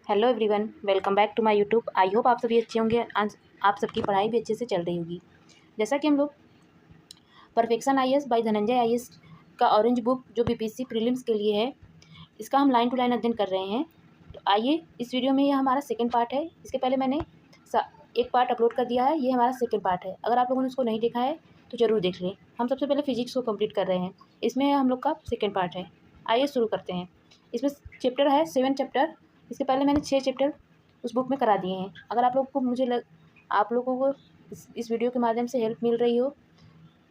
Hello everyone, welcome back to my YouTube. I hope आप सभी अच्छे होंगे। आप सबकी पढ़ाई भी अच्छे से चल रही होगी। जैसा कि हम लोग perfection IAS by Dhananjay IAS का ऑरेंज बुक जो बीपीएससी प्रीलिम्स के लिए है, इसका हम लाइन टू लाइन अध्ययन कर रहे हैं। तो आइए, इस वीडियो में ये हमारा सेकेंड पार्ट है। इसके पहले मैंने एक पार्ट अपलोड कर दिया है, ये हमारा सेकेंड पार्ट है। अगर आप लोगों ने उसको नहीं देखा है तो ज़रूर देख लें। हम सबसे पहले फिजिक्स को कंप्लीट कर रहे हैं, इसमें हम लोग का सेकेंड पार्ट है। आइए शुरू करते हैं। इसमें चैप्टर है 7 चैप्टर। इसके पहले मैंने 6 चैप्टर उस बुक में करा दिए हैं। अगर आप लोग को आप लोगों को इस वीडियो के माध्यम से हेल्प मिल रही हो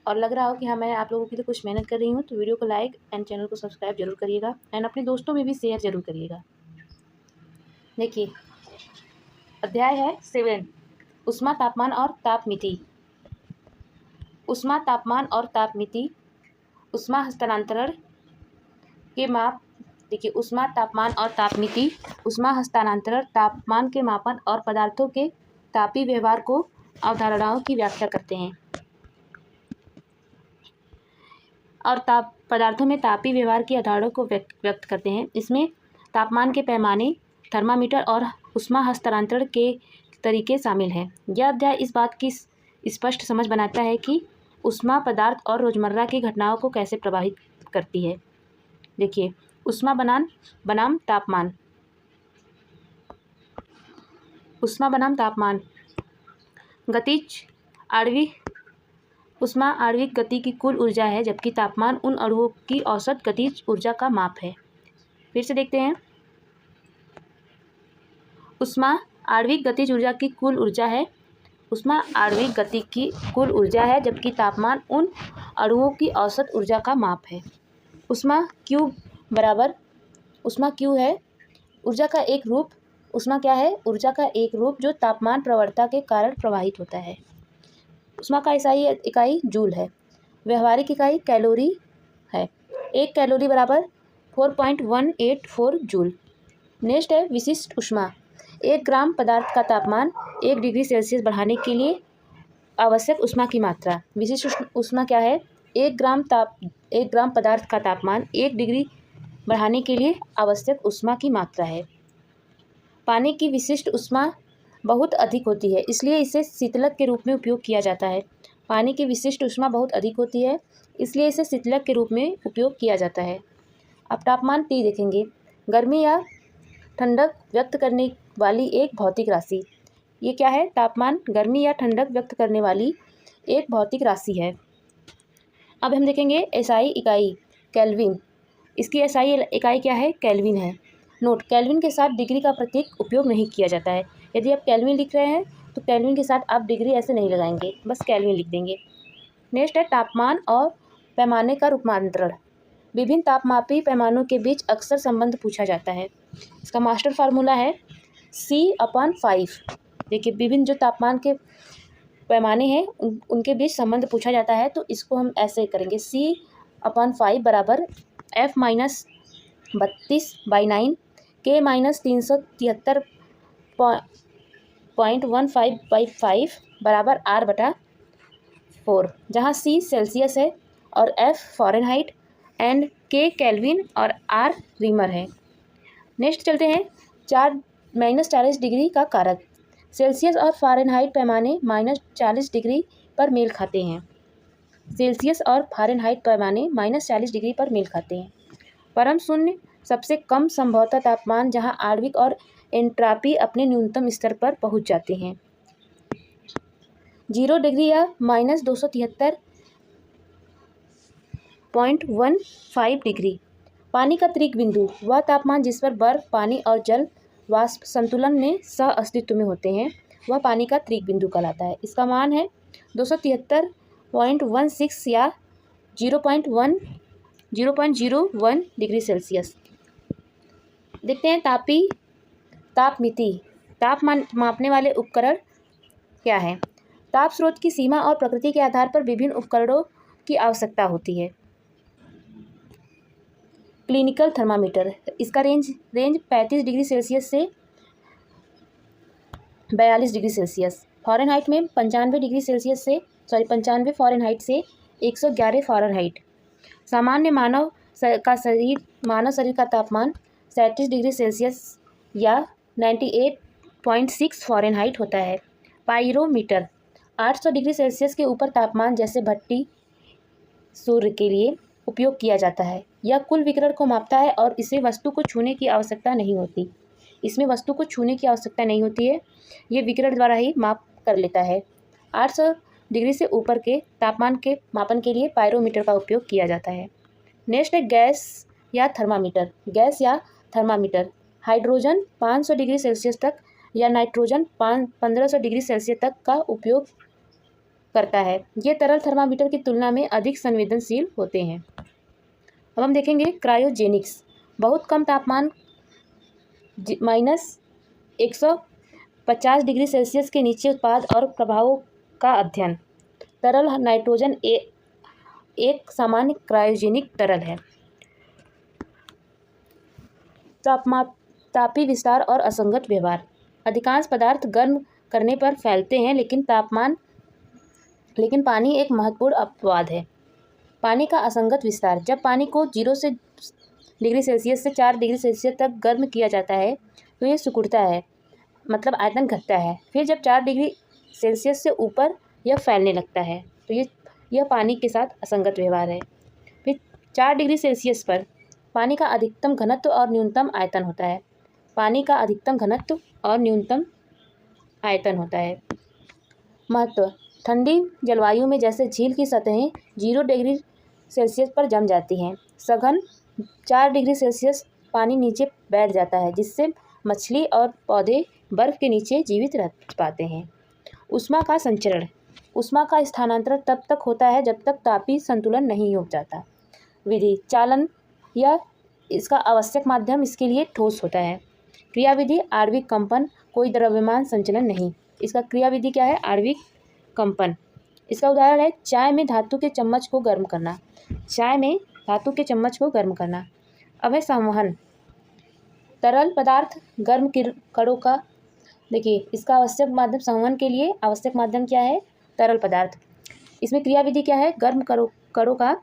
और लग रहा हो कि हाँ, मैं आप लोगों के लिए कुछ मेहनत कर रही हूँ, तो वीडियो को लाइक एंड चैनल को सब्सक्राइब जरूर करिएगा एंड अपने दोस्तों में भी शेयर जरूर करिएगा। देखिए, अध्याय है 7, ऊष्मा, तापमान और तापमिति। ऊष्मा, तापमान और तापमिति। ऊष्मा हस्तांतरण के माप। देखिए, ऊष्मा, तापमान और तापमिति। ऊष्मा हस्तांतरण तापमान के मापन और पदार्थों के तापीय व्यवहार को अवधारणाओं की व्याख्या करते हैं और पदार्थों में तापीय व्यवहार की अवधारणाओं को व्यक्त करते हैं। इसमें तापमान के पैमाने, थर्मामीटर और ऊष्मा हस्तांतरण के तरीके शामिल हैं। यह अध्याय इस बात की स्पष्ट समझ बनाता है कि ऊष्मा पदार्थ और रोजमर्रा की घटनाओं को कैसे प्रभावित करती है। देखिए, ऊष्मा बनाम तापमान। ऊष्मा बनाम तापमान। गतिज आणविक ऊष्मा आणविक गति की कुल ऊर्जा है, जबकि तापमान उन अणुओं की औसत गतिज ऊर्जा का माप है। फिर से देखते हैं। ऊष्मा आणविक गतिज ऊर्जा की कुल ऊर्जा है। ऊष्मा आणविक गति की कुल ऊर्जा है, जबकि तापमान उन अणुओं की औसत ऊर्जा का माप है। ऊष्मा क्यू है ऊर्जा का एक रूप। ऊष्मा क्या है? ऊर्जा का एक रूप जो तापमान प्रवणता के कारण प्रवाहित होता है। ऊष्मा का SI इकाई जूल है। व्यवहारिक इकाई कैलोरी है। 1 कैलोरी बराबर 4.184 जूल। नेक्स्ट है विशिष्ट ऊष्मा। 1 ग्राम पदार्थ का तापमान 1 डिग्री सेल्सियस बढ़ाने के लिए आवश्यक ऊष्मा की मात्रा। विशिष्ट ऊष्मा क्या है? 1 ग्राम पदार्थ का तापमान 1 डिग्री बढ़ाने के लिए आवश्यक ऊष्मा की मात्रा है। पानी की विशिष्ट ऊष्मा बहुत अधिक होती है, इसलिए इसे शीतलक के रूप में उपयोग किया जाता है। पानी की विशिष्ट ऊष्मा बहुत अधिक होती है, इसलिए इसे शीतलक के रूप में उपयोग किया जाता है। अब तापमान T देखेंगे। गर्मी या ठंडक व्यक्त करने वाली एक भौतिक राशि। ये क्या है? तापमान गर्मी या ठंडक व्यक्त करने वाली एक भौतिक राशि है। अब हम देखेंगे SI इकाई केल्विन। इसकी SI इकाई क्या है? केल्विन है। नोट, केल्विन के साथ डिग्री का प्रतीक उपयोग नहीं किया जाता है। यदि आप केल्विन लिख रहे हैं तो केल्विन के साथ आप डिग्री ऐसे नहीं लगाएंगे, बस केल्विन लिख देंगे। नेक्स्ट है तापमान और पैमाने का रूपांतरण। विभिन्न तापमापी पैमानों के बीच अक्सर संबंध पूछा जाता है। इसका मास्टर फार्मूला है C/5। देखिए, विभिन्न जो तापमान के पैमाने हैं उनके बीच संबंध पूछा जाता है, तो इसको हम ऐसे करेंगे। C/5 बराबर F-32/9 K-373.15/5 बराबर R/4, जहाँ C सेल्सियस है और F Fahrenheit and K kelvin और R रीमर है। नेक्स्ट चलते हैं। -40 डिग्री का कारक। सेल्सियस और फ़ारेनहाइट पैमाने -40 डिग्री पर मेल खाते हैं। सेल्सियस और फ़ारेनहाइट पैमाने -40 डिग्री पर मेल खाते हैं। परम शून्य सबसे कम संभवतः तापमान, जहां आणविक और एंट्रॉपी अपने न्यूनतम स्तर पर पहुंच जाते हैं। 0 डिग्री या -273.15 डिग्री। पानी का त्रिक बिंदु वह तापमान जिस पर बर्फ, पानी और जल वाष्प संतुलन में सह अस्तित्व में होते हैं, वह पानी का त्रिक बिंदु कहलाता है। इसका मान है 273.16 या 0.01 डिग्री सेल्सियस। देखते हैं तापमिति। तापमान मापने वाले उपकरण क्या है? ताप स्रोत की सीमा और प्रकृति के आधार पर विभिन्न उपकरणों की आवश्यकता होती है। क्लिनिकल थर्मामीटर, इसका रेंज 35 डिग्री सेल्सियस से 42 डिग्री सेल्सियस। फ़ारेनहाइट में 95 फ़ारेनहाइट से 111 फ़ारेनहाइट। सामान्य मानव शरीर का तापमान 37 डिग्री सेल्सियस या 98.6 फ़ारेनहाइट होता है। पाइरोमीटर 800 डिग्री सेल्सियस के ऊपर तापमान जैसे भट्टी सूर्य के लिए उपयोग किया जाता है। यह कुल विकिरण को मापता है और इसे वस्तु को छूने की आवश्यकता नहीं होती। इसमें वस्तु को छूने की आवश्यकता नहीं होती है, ये विकिरण द्वारा ही माप कर लेता है। 800 डिग्री से ऊपर के तापमान के मापन के लिए पाइरोमीटर का उपयोग किया जाता है। नेक्स्ट है गैस या थर्मामीटर। गैस या थर्मामीटर हाइड्रोजन 500 डिग्री सेल्सियस तक या नाइट्रोजन 1500 डिग्री सेल्सियस तक का उपयोग करता है। ये तरल थर्मामीटर की तुलना में अधिक संवेदनशील होते हैं। अब हम देखेंगे क्रायोजेनिक्स। बहुत कम तापमान -150 डिग्री सेल्सियस के नीचे उत्पाद और प्रभावों का अध्ययन। तरल नाइट्रोजन एक सामान्य क्रायोजेनिक तरल है। तापी विस्तार और असंगत व्यवहार। अधिकांश पदार्थ गर्म करने पर फैलते हैं, लेकिन पानी एक महत्वपूर्ण अपवाद है। पानी का असंगत विस्तार। जब पानी को 0 डिग्री सेल्सियस से 4 डिग्री सेल्सियस तक गर्म किया जाता है तो ये सिकुड़ता है, मतलब आयतन घटता है। फिर जब 4 डिग्री सेल्सियस से ऊपर यह फैलने लगता है तो यह पानी के साथ असंगत व्यवहार है। फिर 4 डिग्री सेल्सियस पर पानी का अधिकतम घनत्व और न्यूनतम आयतन होता है। पानी का अधिकतम घनत्व और न्यूनतम आयतन होता है। महत्व। ठंडी जलवायु में जैसे झील की सतहें 0 डिग्री सेल्सियस पर जम जाती हैं। सघन 4 डिग्री सेल्सियस पानी नीचे बैठ जाता है, जिससे मछली और पौधे बर्फ़ के नीचे जीवित रह पाते हैं। ऊष्मा का संचरण। ऊष्मा का स्थानांतरण तब तक होता है जब तक तापीय संतुलन नहीं हो जाता। विधि। चालन या इसका आवश्यक माध्यम इसके लिए ठोस होता है। क्रियाविधि। आणविक कंपन। कोई द्रव्यमान संचलन नहीं। इसका क्रियाविधि क्या है? आणविक कंपन। इसका उदाहरण है चाय में धातु के चम्मच को गर्म करना। चाय में धातु के चम्मच को गर्म करना। अब है संवहन। तरल पदार्थ गर्म कणों का, देखिए इसका आवश्यक माध्यम, संवहन के लिए आवश्यक माध्यम क्या है? तरल पदार्थ। इसमें क्रियाविधि क्या है? गर्म कणों का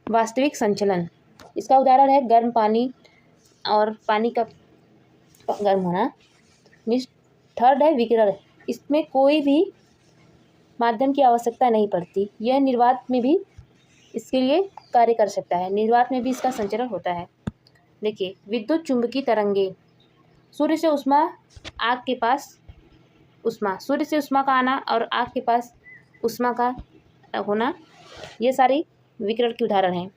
वास्तविक संचलन। इसका उदाहरण है गर्म पानी और पानी का गर्म होना। थर्ड है विकिरण। इसमें कोई भी माध्यम की आवश्यकता नहीं पड़ती। यह निर्वात में भी इसके लिए कार्य कर सकता है। निर्वात में भी इसका संचरण होता है। देखिए विद्युत चुंबकीय तरंगे। सूर्य से उष्मा, आग के पास उष्मा, सूर्य से उष्मा का आना और आग के पास उष्मा का होना, ये सारी विकिरण के उदाहरण हैं।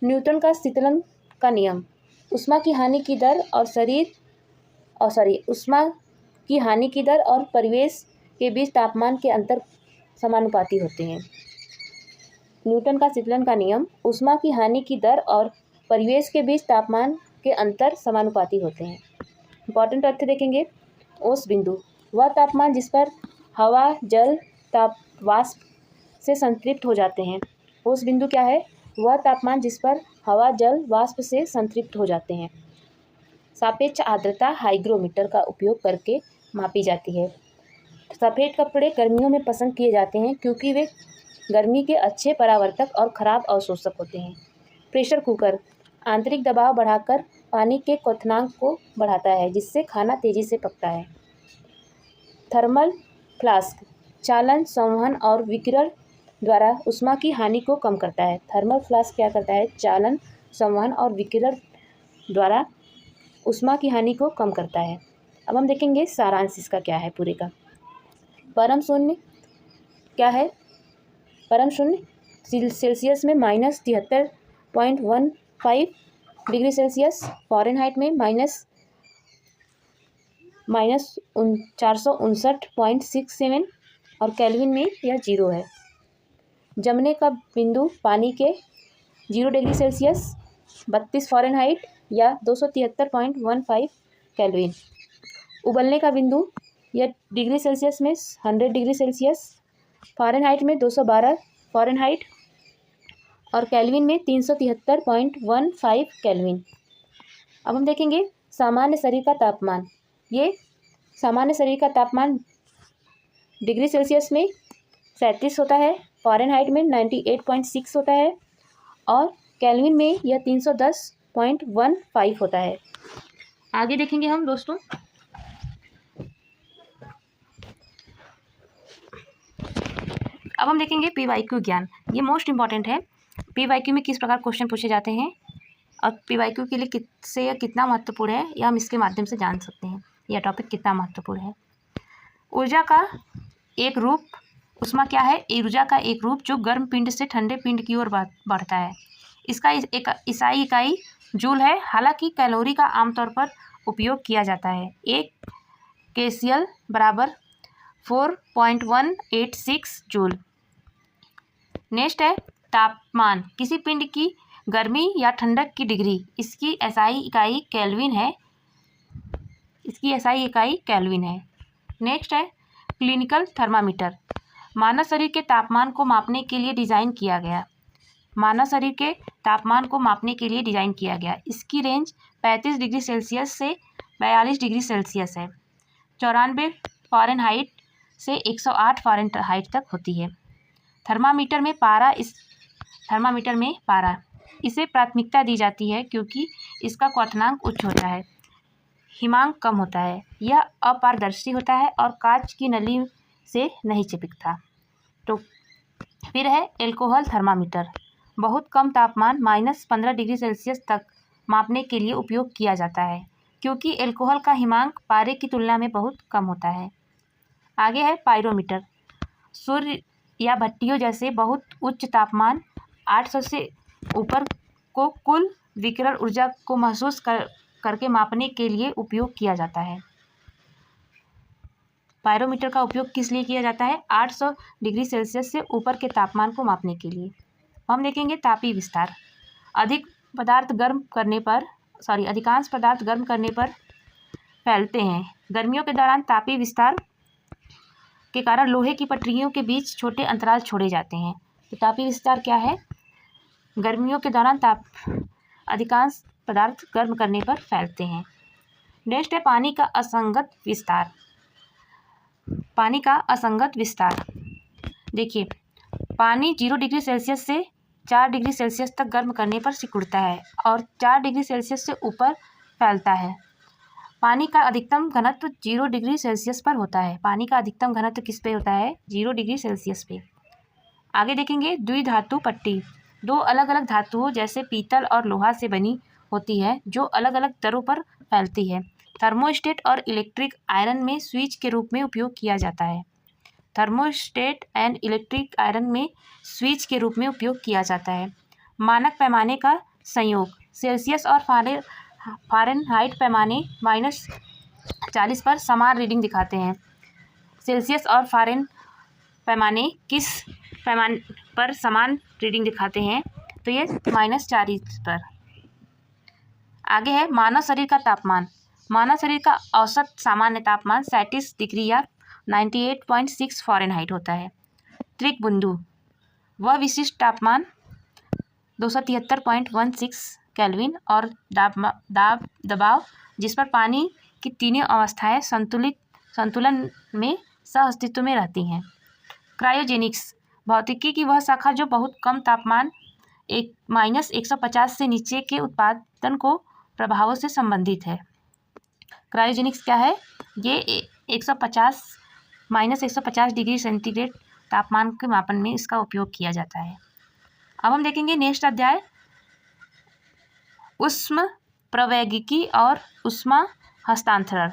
न्यूटन का शीतलन का नियम। उष्मा की हानि की दर और परिवेश के बीच तापमान के अंतर समानुपाती होते हैं। न्यूटन का शीतलन का नियम। उष्मा की हानि की दर और परिवेश के बीच तापमान के अंतर समानुपाती होते हैं। इंपॉर्टेंट तथ्य देखेंगे। ओस बिंदु वह तापमान जिस पर हवा, जल, वाष्प से संतृप्त हो जाते हैं। ओस बिंदु क्या है? वह तापमान जिस पर हवा, जल, वाष्प से संतृप्त हो जाते हैं। सापेक्ष आर्द्रता हाइग्रोमीटर का उपयोग करके मापी जाती है। सफ़ेद कपड़े गर्मियों में पसंद किए जाते हैं क्योंकि वे गर्मी के अच्छे परावर्तक और खराब अवशोषक होते हैं। प्रेशर कुकर आंतरिक दबाव बढ़ाकर पानी के क्वथनांक को बढ़ाता है, जिससे खाना तेज़ी से पकता है। थर्मल फ्लास्क चालन, संवहन और विकिरण द्वारा ऊष्मा की हानि को कम करता है। थर्मल फ्लास्क क्या करता है? चालन, संवहन और विकिरण द्वारा ऊष्मा की हानि को कम करता है। अब हम देखेंगे सारांश इसका क्या है पूरे का। परम शून्य क्या है? परम शून्य सेल्सियस में -73.15 डिग्री सेल्सियस, फ़ारेनहाइट में -459.67 और केल्विन में यह 0 है। जमने का बिंदु पानी के 0 डिग्री सेल्सियस 32 फ़ारेनहाइट या 273.15 केल्विन। उबलने का बिंदु यह डिग्री सेल्सियस में 100 डिग्री सेल्सियस, फ़ारेनहाइट में 212 फ़ारेनहाइट और केल्विन में 373.15 केल्विन। अब हम देखेंगे सामान्य शरीर का तापमान। ये सामान्य शरीर का तापमान डिग्री सेल्सियस में 37 होता है, फ़ारेनहाइट में 98.6 होता है और केल्विन में यह 310 0.15 होता है। आगे देखेंगे हम दोस्तों, अब हम देखेंगे PYQ ज्ञान। ये मोस्ट इंपॉर्टेंट है। PYQ में किस प्रकार क्वेश्चन पूछे जाते हैं और PYQ के लिए किससे यह कितना महत्वपूर्ण है, यह हम इसके माध्यम से जान सकते हैं यह टॉपिक कितना महत्वपूर्ण है। ऊर्जा का एक रूप, उष्मा क्या है? ऊर्जा का एक रूप जो गर्म पिंड से ठंडे पिंड की ओर बढ़ता है। इसका एक ईसाई इकाई जूल है। हालांकि कैलोरी का आमतौर पर उपयोग किया जाता है। एक केसीएल बराबर 4.186 जूल। नेक्स्ट है तापमान, किसी पिंड की गर्मी या ठंडक की डिग्री। इसकी एसआई इकाई केल्विन है। नेक्स्ट है क्लिनिकल थर्मामीटर, मानव शरीर के तापमान को मापने के लिए डिज़ाइन किया गया। इसकी रेंज 35 डिग्री सेल्सियस से 42 डिग्री सेल्सियस है। 94 फ़ारेनहाइट से 108 फ़ारेनहाइट तक होती है। थर्मामीटर में पारा इसे प्राथमिकता दी जाती है क्योंकि इसका क्वथनांक उच्च होता है, हिमांक कम होता है, यह अपारदर्शी होता है और कांच की नली से नहीं चिपकता। तो फिर है एल्कोहल थर्मामीटर, बहुत कम तापमान -15 डिग्री सेल्सियस तक मापने के लिए उपयोग किया जाता है क्योंकि एल्कोहल का हिमांक पारे की तुलना में बहुत कम होता है। आगे है पायरोमीटर, सूर्य या भट्टियों जैसे बहुत उच्च तापमान 800 से ऊपर को कुल विकिरण ऊर्जा को महसूस करके मापने के लिए उपयोग किया जाता है। पायरोमीटर का उपयोग किस लिए किया जाता है? 800 डिग्री सेल्सियस से ऊपर के तापमान को मापने के लिए। हम देखेंगे तापीय विस्तार, अधिकांश पदार्थ गर्म करने पर फैलते हैं। गर्मियों के दौरान तापीय विस्तार के कारण लोहे की पटरियों के बीच छोटे अंतराल छोड़े जाते हैं। तो तापीय विस्तार क्या है? गर्मियों के दौरान अधिकांश पदार्थ गर्म करने पर फैलते हैं। नेक्स्ट है पानी का असंगत विस्तार। देखिए, पानी 0 डिग्री सेल्सियस से 4 डिग्री सेल्सियस तक गर्म करने पर सिकुड़ता है और 4 डिग्री सेल्सियस से ऊपर फैलता है। पानी का अधिकतम घनत्व 0 डिग्री सेल्सियस पर होता है। पानी का अधिकतम घनत्व किस पे होता है? 0 डिग्री सेल्सियस पे। आगे देखेंगे द्विधातु पट्टी, दो अलग अलग धातुओं जैसे पीतल और लोहा से बनी होती है जो अलग अलग दरों पर फैलती है। थर्मोस्टेट और इलेक्ट्रिक आयरन में स्विच के रूप में उपयोग किया जाता है। मानक पैमाने का संयोग, सेल्सियस और फ़ारेनहाइट पैमाने -40 पर समान रीडिंग दिखाते हैं। सेल्सियस और फ़ारेन पैमाने किस पैमाने पर समान रीडिंग दिखाते हैं? तो ये -40 पर। आगे है मानव शरीर का तापमान। मानव शरीर का औसत सामान्य तापमान 37 डिग्री या 98.6 फ़ारेनहाइट होता है। त्रिक बिंदु, वह विशिष्ट तापमान 273.16 केल्विन और दबाव जिस पर पानी की तीनों अवस्थाएं संतुलन में सह-अस्तित्व में रहती हैं। क्रायोजेनिक्स, भौतिकी की वह शाखा जो बहुत कम तापमान -150 से नीचे के उत्पादन को प्रभावों से संबंधित है। क्रायोजेनिक्स क्या है? ये -150 डिग्री सेंटीग्रेड तापमान के मापन में इसका उपयोग किया जाता है। अब हम देखेंगे नेक्स्ट अध्याय, ऊष्मप्रवैगिकी और ऊष्मा हस्तांतरण।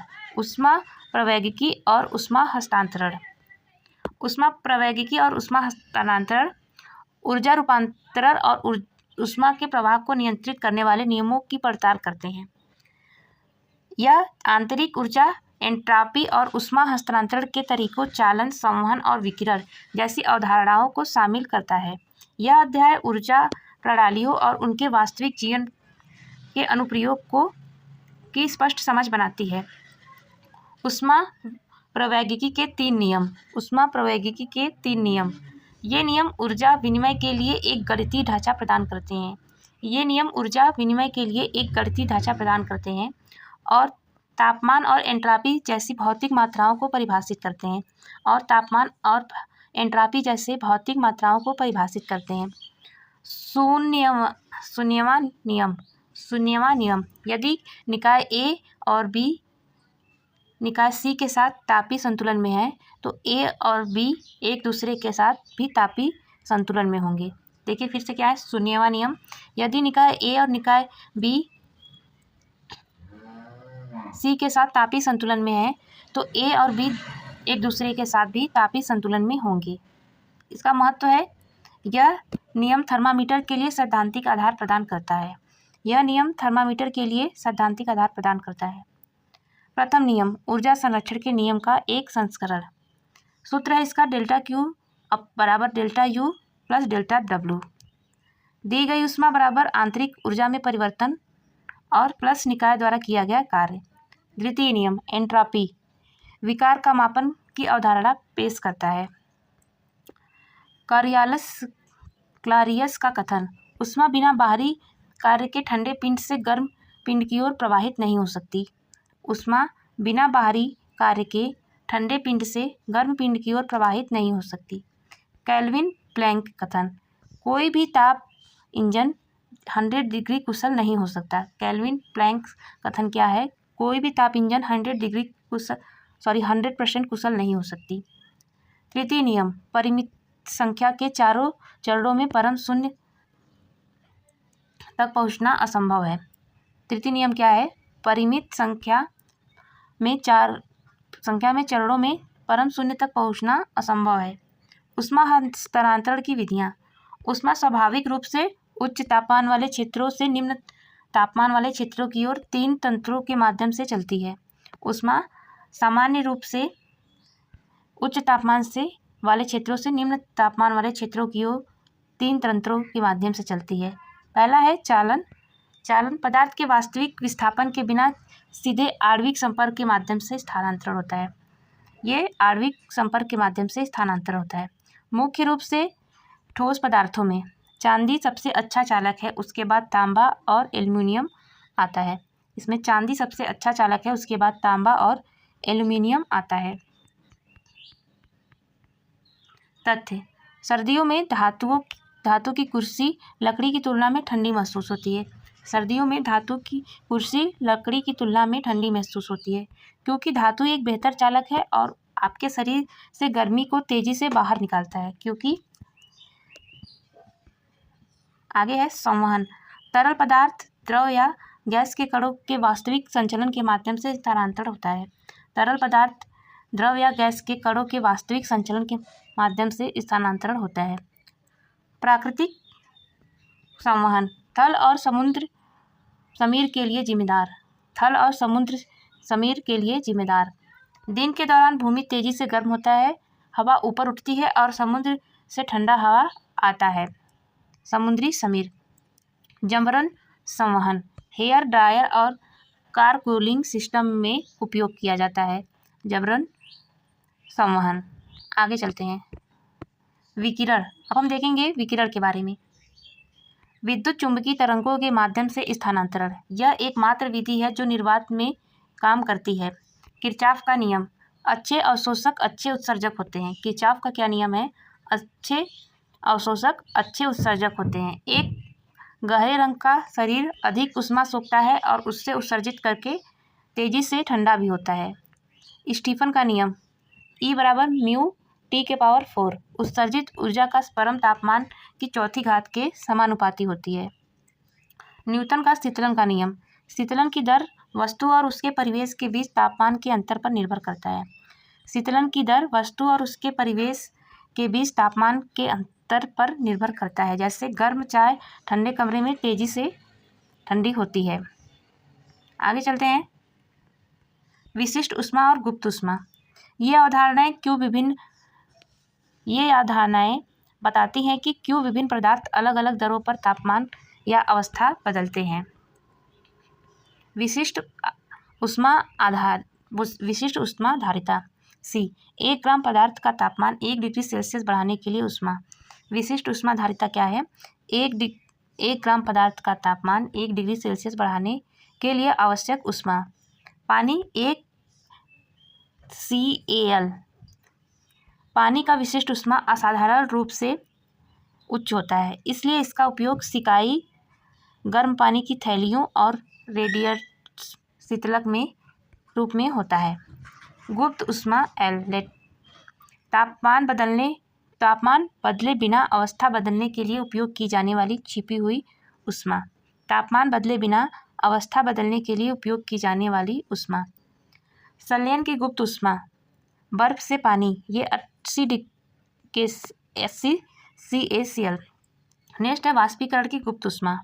ऊर्जा रूपांतरण और ऊष्मा के प्रवाह को नियंत्रित करने वाले नियमों की पड़ताल करते हैं। यह आंतरिक ऊर्जा, एंट्रॉपी और ऊष्मा हस्तांतरण के तरीकों, चालन, संवहन और विकिरण जैसी अवधारणाओं को शामिल करता है। यह अध्याय ऊर्जा प्रणालियों और उनके वास्तविक जीवन के अनुप्रयोग की स्पष्ट समझ बनाती है। ऊष्मा प्रवैगिकी के 3 नियम। ये नियम ऊर्जा विनिमय के लिए एक गणितीय ढांचा प्रदान करते हैं और तापमान और एंट्रॉपी जैसी भौतिक मात्राओं को परिभाषित करते हैं। शून्यवान नियम, शून्यवां नियम, यदि निकाय ए और बी निकाय सी के साथ तापीय संतुलन में है तो ए और बी एक दूसरे के साथ भी तापीय संतुलन में होंगे। देखिए फिर से क्या है, शून्यवां नियम, यदि निकाय ए और निकाय बी सी के साथ तापीय संतुलन में है तो ए और बी एक दूसरे के साथ भी तापीय संतुलन में होंगे। इसका महत्व है, यह नियम थर्मामीटर के लिए सैद्धांतिक आधार प्रदान करता है। यह नियम थर्मामीटर के लिए सैद्धांतिक आधार प्रदान करता है। प्रथम नियम, ऊर्जा संरक्षण के नियम का एक संस्करण। सूत्र है इसका डेल्टा क्यू बराबर delta U plus delta W. दी गई ऊष्मा बराबर आंतरिक ऊर्जा में परिवर्तन और प्लस निकाय द्वारा किया गया कार्य। द्वितीय नियम, एंट्रोपी विकार का मापन की अवधारणा पेश करता है। क्लारियस का कथन, ऊष्मा बिना बाहरी कार्य के ठंडे पिंड से गर्म पिंड की ओर प्रवाहित नहीं हो सकती। ऊष्मा बिना बाहरी कार्य के ठंडे पिंड से गर्म पिंड की ओर प्रवाहित नहीं हो सकती। केल्विन प्लैंक कथन, कोई भी ताप इंजन 100 डिग्री कुशल नहीं हो सकता। केल्विन प्लैंक कथन क्या है, कोई भी ताप इंजन 100% कुशल नहीं हो सकती। तृतीय नियम, परिमित संख्या के चारों चरणों में परम शून्य तक पहुंचना असंभव है। तृतीय नियम क्या है, परिमित संख्या में चरणों में परम शून्य तक पहुंचना असंभव है। ऊष्मा हस्तांतरण की विधियां, ऊष्मा स्वाभाविक रूप से उच्च तापमान वाले क्षेत्रों से निम्न तापमान वाले क्षेत्रों की ओर 3 तंत्रों के माध्यम से चलती है। ऊष्मा सामान्य रूप से उच्च तापमान से वाले क्षेत्रों से निम्न तापमान वाले क्षेत्रों की ओर 3 तंत्रों के माध्यम से चलती है। पहला है चालन। चालन पदार्थ के वास्तविक विस्थापन के बिना सीधे आणविक संपर्क के माध्यम से स्थानांतरण होता है। ये आणविक संपर्क के माध्यम से स्थानांतरण होता है। मुख्य रूप से ठोस पदार्थों में चांदी सबसे अच्छा चालक है, उसके बाद तांबा और एल्युमिनियम आता है। इसमें चांदी सबसे अच्छा चालक है, उसके बाद तांबा और एल्युमिनियम आता है। तथ्य, सर्दियों में धातु की कुर्सी लकड़ी की तुलना में ठंडी महसूस होती है। सर्दियों में धातु की कुर्सी लकड़ी की तुलना में ठंडी महसूस होती है क्योंकि धातु एक बेहतर चालक है और आपके शरीर से गर्मी को तेजी से बाहर निकालता है। क्योंकि आगे है संवहन, तरल पदार्थ द्रव या गैस के कणों के वास्तविक संचलन के माध्यम से स्थानांतरण होता है। तरल पदार्थ द्रव या गैस के कणों के वास्तविक संचलन के माध्यम से स्थानांतरण होता है। प्राकृतिक संवहन, थल और समुद्र समीर के लिए जिम्मेदार। थल और समुद्र समीर के लिए जिम्मेदार। दिन के दौरान भूमि तेजी से गर्म होता है, हवा ऊपर उठती है और समुद्र से ठंडा हवा आता है। समुद्री समीर। जबरन संवहन, हेयर ड्रायर और कार कूलिंग सिस्टम में उपयोग किया जाता है। जबरन संवहन। आगे चलते हैं, विकिरण। अब हम देखेंगे विकिरण के बारे में। विद्युत चुंबकीय तरंगों के माध्यम से स्थानांतरण, यह एकमात्र विधि है जो निर्वात में काम करती है। किरचॉफ का नियम, अच्छे अवशोषक अच्छे उत्सर्जक होते हैं। किरचॉफ का क्या नियम है, अच्छे अवशोषक अच्छे उत्सर्जक होते हैं। एक गहरे रंग का शरीर अधिक ऊष्मा सोखता है और उससे उत्सर्जित करके तेजी से ठंडा भी होता है। स्टीफन का नियम, E बराबर म्यू T⁴ उत्सर्जित ऊर्जा का परम तापमान की चौथी घात के समानुपाती होती है। न्यूटन का शीतलन का नियम, शीतलन की दर वस्तु और उसके परिवेश के बीच तापमान के अंतर पर निर्भर करता है। शीतलन की दर वस्तु और उसके परिवेश के बीच तापमान के अंतर पर निर्भर करता है। जैसे गर्म चाय ठंडे कमरे में तेजी से ठंडी होती है। आगे चलते हैं, विशिष्ट ऊष्मा और गुप्त ऊष्मा। ये अवधारणाएं बताती हैं कि क्यों विभिन्न पदार्थ अलग अलग दरों पर तापमान या अवस्था बदलते हैं। विशिष्ट ऊष्मा धारिता। C, 1 ग्राम पदार्थ का तापमान 1 डिग्री सेल्सियस बढ़ाने के लिए ऊष्मा। विशिष्ट ऊष्मा धारिता क्या है, 1 ग्राम पदार्थ का तापमान 1 डिग्री सेल्सियस बढ़ाने के लिए आवश्यक ऊष्मा। पानी 1 CAL। पानी का विशिष्ट ऊष्मा असाधारण रूप से उच्च होता है, इसलिए इसका उपयोग सिकाई गर्म पानी की थैलियों और रेडिएटर्स शीतलक में रूप में होता है। गुप्त ऊष्मा एल तापमान बदले बिना अवस्था बदलने के लिए उपयोग की जाने वाली छिपी हुई ऊष्मा। तापमान बदले बिना अवस्था बदलने के लिए उपयोग की जाने वाली ऊष्मा। संलयन की गुप्त ऊष्मा, बर्फ से पानी, ये 80 CaCl। नेक्स्ट है वाष्पीकरण की गुप्त ऊष्मा,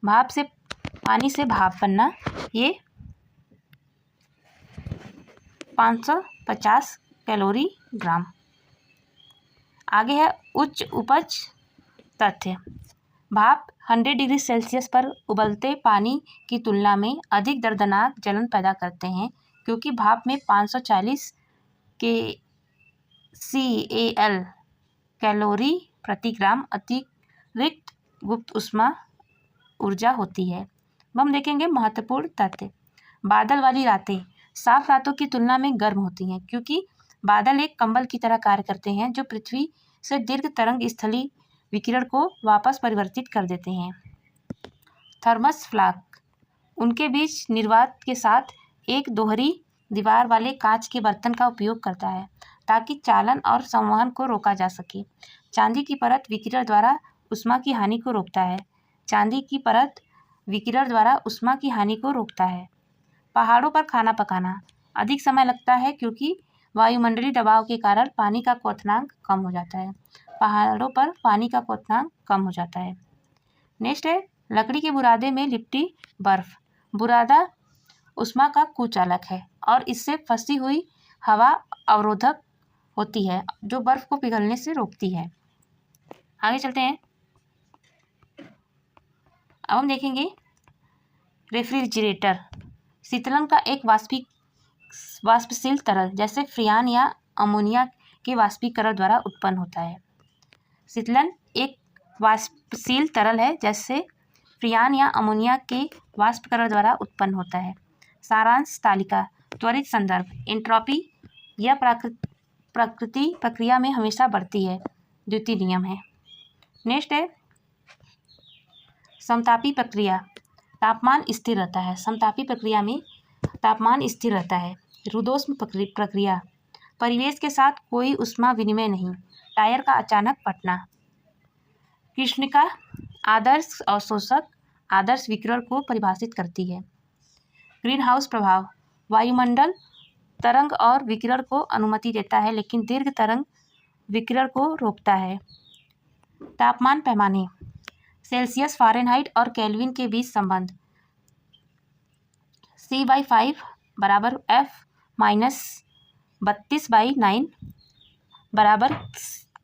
भाप से पानी से भाप बनना, ये 550 कैलोरी ग्राम। आगे है उच्च उपज तथ्य। भाप 100 डिग्री सेल्सियस पर उबलते पानी की तुलना में अधिक दर्दनाक जलन पैदा करते हैं, क्योंकि भाप में 540 KCal कैलोरी प्रति ग्राम अतिरिक्त गुप्त ऊष्मा ऊर्जा होती है। अब हम देखेंगे महत्वपूर्ण तथ्य। बादल वाली रातें साफ रातों की तुलना में गर्म होती हैं, क्योंकि बादल एक कंबल की तरह कार्य करते हैं जो पृथ्वी से दीर्घ तरंग स्थलीय विकिरण को वापस परिवर्तित कर देते हैं। थर्मस फ्लास्क, उनके बीच निर्वात के साथ एक दोहरी दीवार वाले कांच के बर्तन का उपयोग करता है ताकि चालन और संवहन को रोका जा सके। चांदी की परत विकिरण द्वारा ऊष्मा की हानि को रोकता है। चांदी की परत विकिरण द्वारा ऊष्मा की हानि को रोकता है। पहाड़ों पर खाना पकाना अधिक समय लगता है, क्योंकि वायुमंडलीय दबाव के कारण पानी का क्वथनांक कम हो जाता है। पहाड़ों पर पानी का क्वथनांक कम हो जाता है। नेक्स्ट है लकड़ी के बुरादे में लिपटी बर्फ। बुरादा ऊष्मा का कुचालक है और इससे फंसी हुई हवा अवरोधक होती है, जो बर्फ को पिघलने से रोकती है। आगे चलते हैं। अब हम देखेंगे रेफ्रिजरेटर, शीतलन का एक वाष्पशील तरल जैसे फ्रियान या अमोनिया के वाष्पीकरण द्वारा उत्पन्न होता है। शीतलन एक वाष्पशील तरल है जैसे फ्रियान या अमोनिया के वाष्पीकरण द्वारा उत्पन्न होता है। सारांश तालिका, त्वरित संदर्भ, एंट्रोपी यह प्रकृति प्रक्रिया में हमेशा बढ़ती है, द्वितीय नियम है। नेक्स्ट है समतापी प्रक्रिया, तापमान स्थिर रहता है। समतापी प्रक्रिया में तापमान स्थिर रहता है। रुद्धोष्म प्रक्रिया, परिवेश के साथ कोई ऊष्मा विनिमय नहीं। टायर का अचानक फटना। कृष्णिका आदर्श अवशोषक आदर्श विकिरण को परिभाषित करती है। ग्रीन हाउस प्रभाव, वायुमंडल तरंग और विकिरण को अनुमति देता है, लेकिन दीर्घ तरंग विकिरण को रोकता है। तापमान पैमाने, सेल्सियस, फ़ारेनहाइट और केल्विन के बीच संबंध। C/5 बराबर F-32/9 बराबर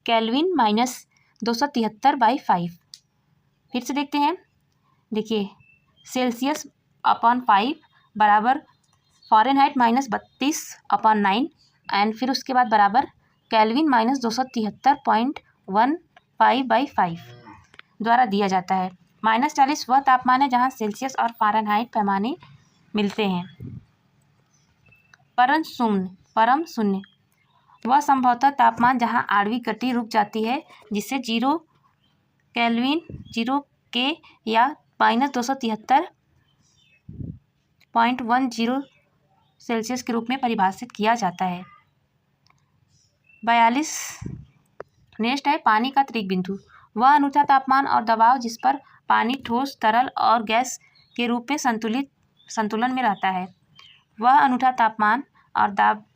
केल्विन -273/5। फिर से देखते हैं। देखिए सेल्सियस अपॉन 5 बराबर फ़ारेनहाइट -32/9 एंड फिर उसके बाद बराबर केल्विन -273.15/5 द्वारा दिया जाता है। -40 वह तापमान है जहाँ सेल्सियस और फ़ारेनहाइट पैमाने मिलते हैं। परम शून्य वह संभवतः तापमान जहाँ आणविक गति रुक जाती है, जिसे 0 K या -273.10 सेल्सियस के रूप में परिभाषित किया जाता है। 42 नेक्स्ट है पानी का त्रिक बिंदु, वह अनूठा तापमान और दबाव जिस पर पानी ठोस, तरल और गैस के रूप में संतुलन में रहता है। वह अनूठा तापमान और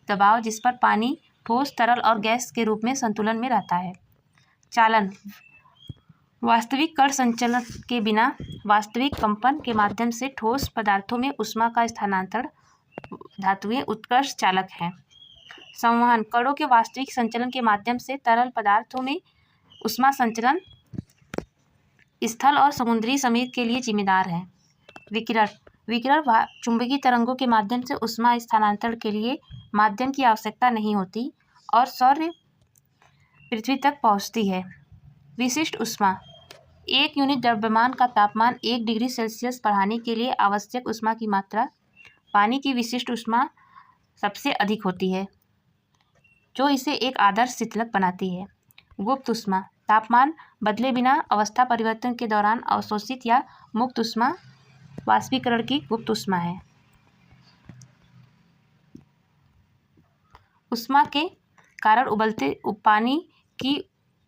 दबाव जिस पर पानी ठोस, तरल और गैस के रूप में संतुलन में रहता है। चालन, वास्तविक कण संचलन के बिना वास्तविक कंपन के माध्यम से ठोस पदार्थों में ऊष्मा का स्थानांतरण धातुएं उत्कृष्ट चालक हैं। संवहन, कणों के वास्तविक संचलन के माध्यम से तरल पदार्थों में ऊष्मा संचलन स्थल और समुद्री समीर के लिए जिम्मेदार है। विकिरण चुंबकीय तरंगों के माध्यम से ऊष्मा स्थानांतरण के लिए माध्यम की आवश्यकता नहीं होती और सौर पृथ्वी तक पहुंचती है। विशिष्ट ऊष्मा, एक यूनिट द्रव्यमान का तापमान 1 डिग्री सेल्सियस बढ़ाने के लिए आवश्यक ऊष्मा की मात्रा पानी की विशिष्ट ऊष्मा सबसे अधिक होती है, जो इसे एक आदर्श शीतलक बनाती है। गुप्त ऊष्मा, तापमान बदले बिना अवस्था परिवर्तन के दौरान अवशोषित या मुक्त ऊष्मा वाष्पीकरण की गुप्त ऊष्मा है। ऊष्मा के कारण उबलते पानी की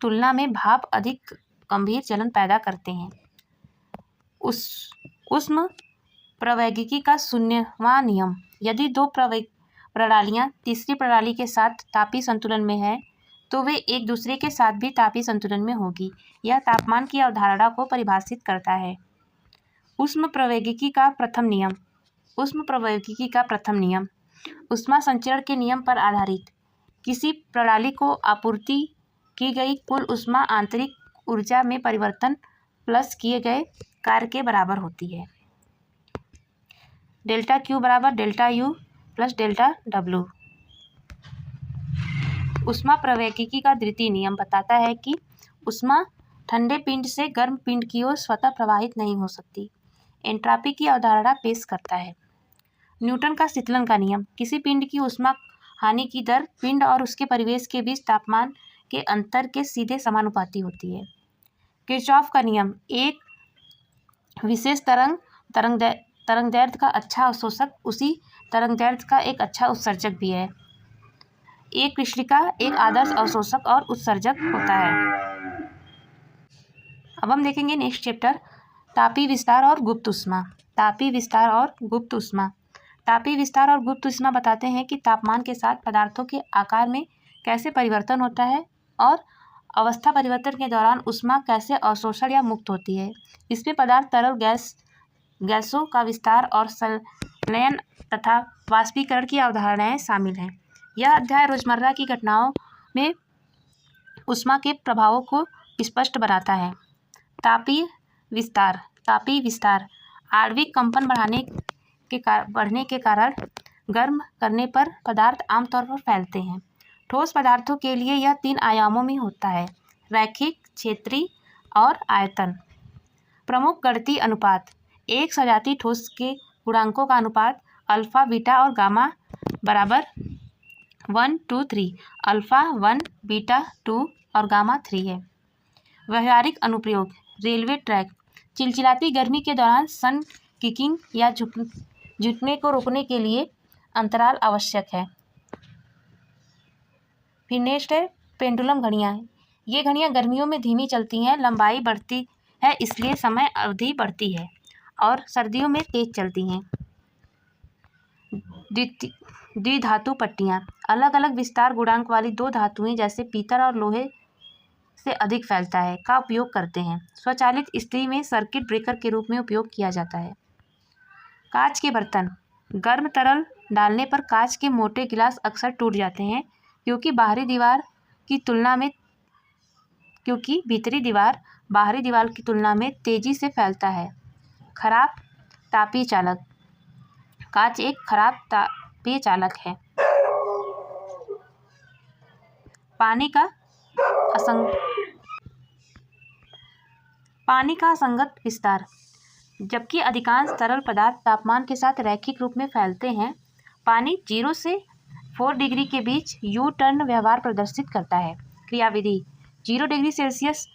तुलना में भाप अधिक गंभीर जलन पैदा करते हैं। ऊष्म प्रवैगिकी का शून्यवां नियम। यदि दो प्रणालियां तीसरी प्रणाली के साथ तापीय संतुलन में है तो वे एक दूसरे के साथ भी तापीय संतुलन में होगी। यह तापमान की अवधारणा को परिभाषित करता है। ऊष्म प्रवैगिकी का प्रथम नियम। ऊष्म प्रवैगिकी का प्रथम नियम ऊष्मा संचरण के नियम पर आधारित किसी प्रणाली को आपूर्ति की गई कुल ऊष्मा आंतरिक ऊर्जा में परिवर्तन प्लस किए गए कार्य के बराबर होती है। डेल्टा क्यू बराबर delta U plus delta W. ऊष्मा प्रवैगिकी का द्वितीय नियम बताता है कि ऊष्मा ठंडे पिंड से गर्म पिंड की ओर स्वतः प्रवाहित नहीं हो सकती। एंट्रॉपी की अवधारणा पेश करता है। न्यूटन का शीतलन का नियम। किसी पिंड की ऊष्मा हानि की दर पिंड और उसके परिवेश के बीच तापमान के अंतर के सीधे समानुपाती होती है। किरचॉफ का नियम। एक विशेष तरंगदैर्घ्य का अच्छा अवशोषक उसी तरंगदैर्घ्य का एक अच्छा उत्सर्जक भी है। एक कृष्णिका एक आदर्श अवशोषक और उत्सर्जक होता है। अब हम देखेंगे नेक्स्ट चैप्टर, तापीय विस्तार और गुप्त ऊष्मा। तापीय विस्तार और गुप्त ऊष्मा। तापीय विस्तार और गुप्त ऊष्मा बताते हैं कि तापमान के साथ पदार्थों के आकार में कैसे परिवर्तन होता है और अवस्था परिवर्तन के दौरान ऊष्मा कैसे अवशोषण या मुक्त होती है। इसमें पदार्थ तरल गैसों का विस्तार और संलयन तथा वाष्पीकरण की अवधारणाएं शामिल हैं। यह अध्याय रोजमर्रा की घटनाओं में ऊष्मा के प्रभावों को स्पष्ट बनाता है। तापीय विस्तार। तापीय विस्तार आणविक कंपन बढ़ने के कारण गर्म करने पर पदार्थ आमतौर पर फैलते हैं। ठोस पदार्थों के लिए यह 3 आयामों में होता है, रैखिक, क्षेत्रीय और आयतन। प्रमुख गणितीय अनुपात। एक सजातीय ठोस के गुणांकों का अनुपात अल्फा, बीटा और गामा बराबर 1 2 3। अल्फा 1, बीटा 2 और गामा 3 है। व्यवहारिक अनुप्रयोग। Railway track. चिलचिलाती गर्मी के दौरान सन किकिंग या झुकने को रोकने के लिए अंतराल आवश्यक है। फिर नेक्स्ट है पेंडुलम घड़ियाँ। ये घड़ियाँ गर्मियों में धीमी चलती हैं, लंबाई बढ़ती है इसलिए समय अवधि बढ़ती है और सर्दियों में तेज चलती हैं। द्विधातु पट्टियाँ। अलग अलग विस्तार गुणांक वाली 2 धातुएं जैसे पीतल और लोहे से अधिक फैलता है का उपयोग करते हैं। स्वचालित इस्त्री में सर्किट ब्रेकर के रूप में उपयोग किया जाता है। कांच के बर्तन। गर्म तरल डालने पर कांच के मोटे गिलास अक्सर टूट जाते हैं क्योंकि भीतरी दीवार बाहरी दीवार की तुलना में तेजी से फैलता है। खराब तापीय चालक। कांच एक खराब तापीय चालक है। पानी का असंगत विस्तार। जबकि अधिकांश तरल पदार्थ तापमान के साथ रैखिक रूप में फैलते हैं, पानी 0 से 4 डिग्री के बीच यू टर्न व्यवहार प्रदर्शित करता है। क्रियाविधि। 0 डिग्री सेल्सियस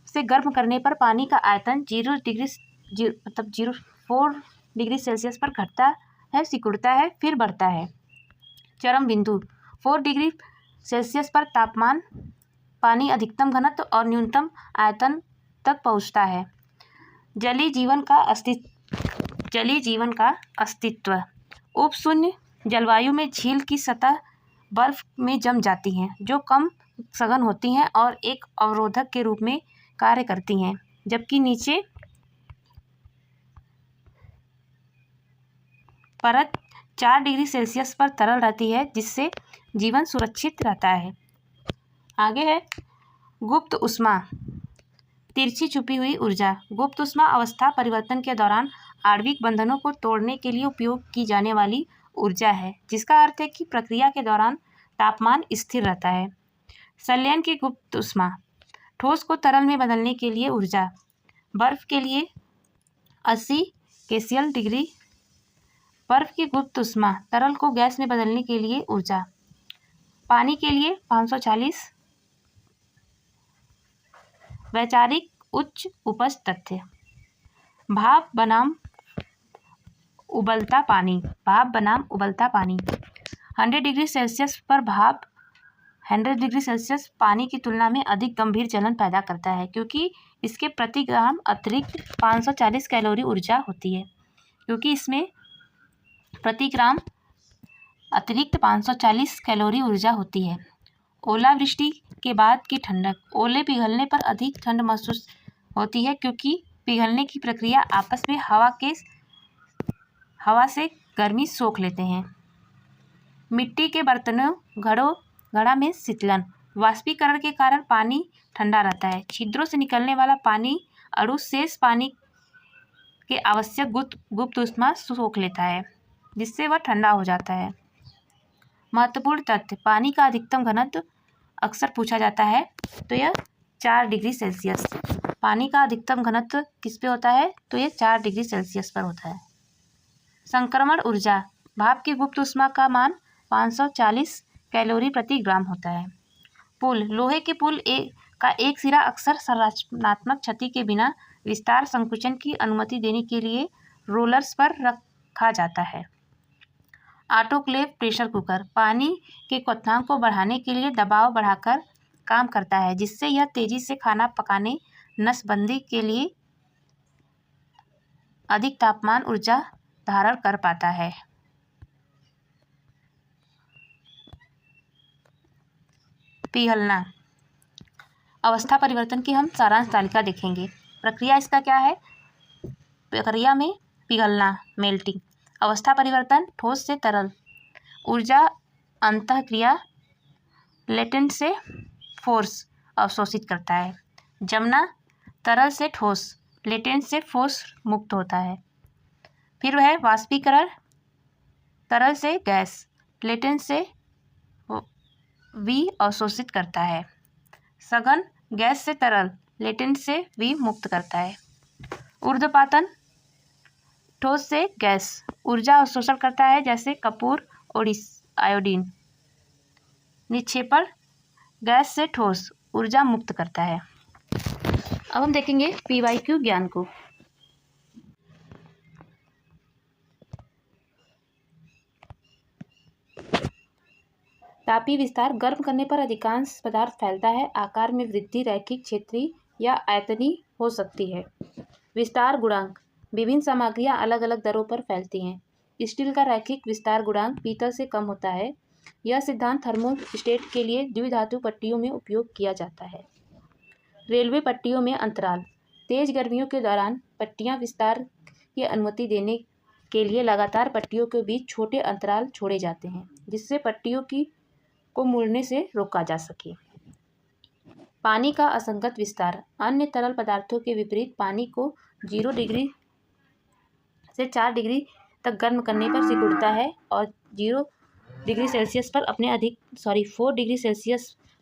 से गर्म करने पर पानी का आयतन 4 डिग्री सेल्सियस पर घटता है, सिकुड़ता है, फिर बढ़ता है। चरम बिंदु। 4 डिग्री सेल्सियस पर तापमान पानी अधिकतम घनत्व और न्यूनतम आयतन तक पहुँचता है। जलीय जीवन का अस्तित्व। उपशून्य जलवायु में झील की सतह बर्फ में जम जाती हैं, जो कम सघन होती हैं और एक अवरोधक के रूप में कार्य करती हैं, जबकि नीचे परत 4 डिग्री सेल्सियस पर तरल रहती है, जिससे जीवन सुरक्षित रहता है। आगे है गुप्त ऊष्मा। तिरछी छुपी हुई ऊर्जा। गुप्त ऊष्मा अवस्था परिवर्तन के दौरान आणविक बंधनों को तोड़ने के लिए उपयोग की जाने वाली ऊर्जा है, जिसका अर्थ है कि प्रक्रिया के दौरान तापमान स्थिर रहता है। संलयन की गुप्त ऊष्मा। ठोस को तरल में बदलने के लिए ऊर्जा। बर्फ के लिए 80 केल्विन डिग्री। बर्फ की गुप्त ऊष्मा। तरल को गैस में बदलने के लिए ऊर्जा। पानी के लिए 540 वैचारिक उच्च उपज तथ्य। भाप बनाम उबलता पानी। भाप बनाम उबलता पानी। 100 डिग्री सेल्सियस पर भाप 100 डिग्री सेल्सियस पानी की तुलना में अधिक गंभीर जलन पैदा करता है, क्योंकि इसके प्रति ग्राम अतिरिक्त 540 कैलोरी ऊर्जा होती है। क्योंकि इसमें प्रति ग्राम अतिरिक्त 540 कैलोरी ऊर्जा होती है। ओलावृष्टि के बाद की ठंडक। ओले पिघलने पर अधिक ठंड महसूस होती है, क्योंकि पिघलने की प्रक्रिया आपस में हवा से गर्मी सोख लेते हैं। मिट्टी के बर्तनों घड़ा में शीतलन। वाष्पीकरण के कारण पानी ठंडा रहता है। छिद्रों से निकलने वाला पानी अणु शेष पानी के आवश्यक गुप्त ऊष्मा सोख लेता है, जिससे वह ठंडा हो जाता है। महत्वपूर्ण तथ्य। पानी का अधिकतम घनत्व अक्सर पूछा जाता है, तो यह 4 डिग्री सेल्सियस। पानी का अधिकतम घनत्व किस पे होता है? तो यह 4 डिग्री सेल्सियस पर होता है। संक्रमण ऊर्जा। भाप की गुप्त ऊष्मा का मान 540 कैलोरी प्रति ग्राम होता है। पुल। लोहे के पुल का एक सिरा अक्सर संरचनात्मक क्षति के बिना विस्तार संकुचन की अनुमति देने के लिए रोलर्स पर रखा जाता है। Autoclave pressure cooker. पानी के क्वथनांक को बढ़ाने के लिए दबाव बढ़ाकर काम करता है, जिससे यह तेजी से खाना पकाने नसबंदी के लिए अधिक तापमान ऊर्जा धारण कर पाता है। पिघलना। अवस्था परिवर्तन की हम सारांश तालिका देखेंगे। प्रक्रिया इसका क्या है? प्रक्रिया में पिघलना, मेल्टिंग। अवस्था परिवर्तन, ठोस से तरल। ऊर्जा अंतःक्रिया, लेटेंट से फोर्स अवशोषित करता है। जमना, तरल से ठोस, लेटेंट से फोर्स मुक्त होता है। फिर वह वाष्पीकरण, तरल से गैस, लेटेंट से वी अवशोषित करता है। सघन, गैस से तरल, लेटेंट से वी मुक्त करता है। ऊर्ध्वपातन, ठोस से गैस, ऊर्जा अवशोषण करता है, जैसे कपूर, आयोडीन। निक्षेपण, गैस से ठोस, ऊर्जा मुक्त करता है। अब हम देखेंगे PYQ ज्ञान को। तापीय विस्तार। गर्म करने पर अधिकांश पदार्थ फैलता है। आकार में वृद्धि रैखिक, क्षेत्रीय या आयतनीय हो सकती है। विस्तार गुणांक। विभिन्न सामग्रियां अलग अलग दरों पर फैलती हैं। स्टील का रैखिक विस्तार गुणांक पीतल से कम होता है। यह सिद्धांत थर्मोस्टेट के लिए द्विधातु पट्टियों में उपयोग किया जाता है। रेलवे पट्टियों में अंतराल। तेज गर्मियों के दौरान पट्टियां विस्तार की अनुमति देने के लिए लगातार पट्टियों के बीच छोटे अंतराल छोड़े जाते हैं, जिससे पट्टियों को मुड़ने से रोका जा सके। पानी का असंगत विस्तार। अन्य तरल पदार्थों के विपरीत पानी को 0 डिग्री से 4 डिग्री तक गर्म करने पर सिकुड़ता है और 4 डिग्री सेल्सियस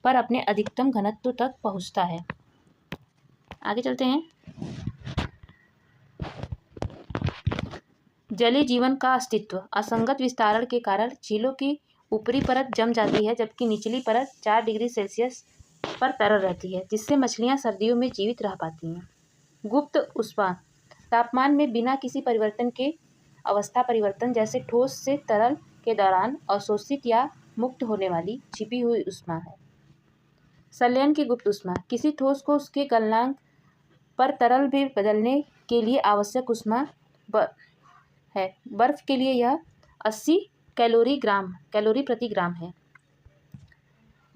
पर अपने अधिकतम घनत्व तक पहुंचता है। आगे चलते हैं। जलीय जीवन का अस्तित्व। असंगत विस्तारण के कारण झीलों की ऊपरी परत जम जाती है, जबकि निचली परत 4 डिग्री सेल्सियस पर तरल रहती है, जिससे मछलियां सर्दियों में जीवित रह पाती हैं। गुप्त ऊष्मा। तापमान में बिना किसी परिवर्तन के अवस्था परिवर्तन, जैसे ठोस से तरल के दौरान अवशोषित या मुक्त होने वाली छिपी हुई ऊष्मा है। संलयन की गुप्त ऊष्मा। किसी ठोस को उसके गलनांक पर तरल में बदलने के लिए आवश्यक ऊष्मा है। बर्फ के लिए यह 80 कैलोरी प्रति ग्राम है।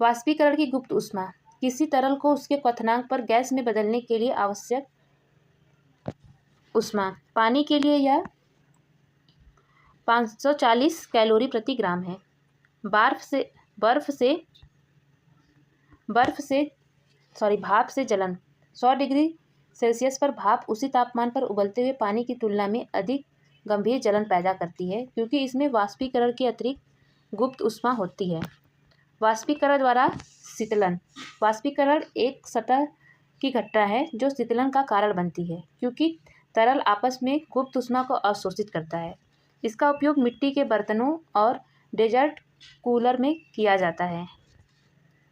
वाष्पीकरण की गुप्त ऊष्मा। किसी तरल को उसके क्वथनांक पर गैस में बदलने के लिए आवश्यक ऊष्मा। पानी के लिए यह 540 कैलोरी प्रति ग्राम है। भाप से जलन। 100 डिग्री सेल्सियस पर भाप उसी तापमान पर उबलते हुए पानी की तुलना में अधिक गंभीर जलन पैदा करती है, क्योंकि इसमें वाष्पीकरण की अतिरिक्त गुप्त ऊष्मा होती है। वाष्पीकरण द्वारा शीतलन। वाष्पीकरण एक सतह की घटना है जो शीतलन का कारण बनती है, क्योंकि तरल आपस में गुप्त ऊष्मा को अवशोषित करता है। इसका उपयोग मिट्टी के बर्तनों और डेजर्ट कूलर में किया जाता है।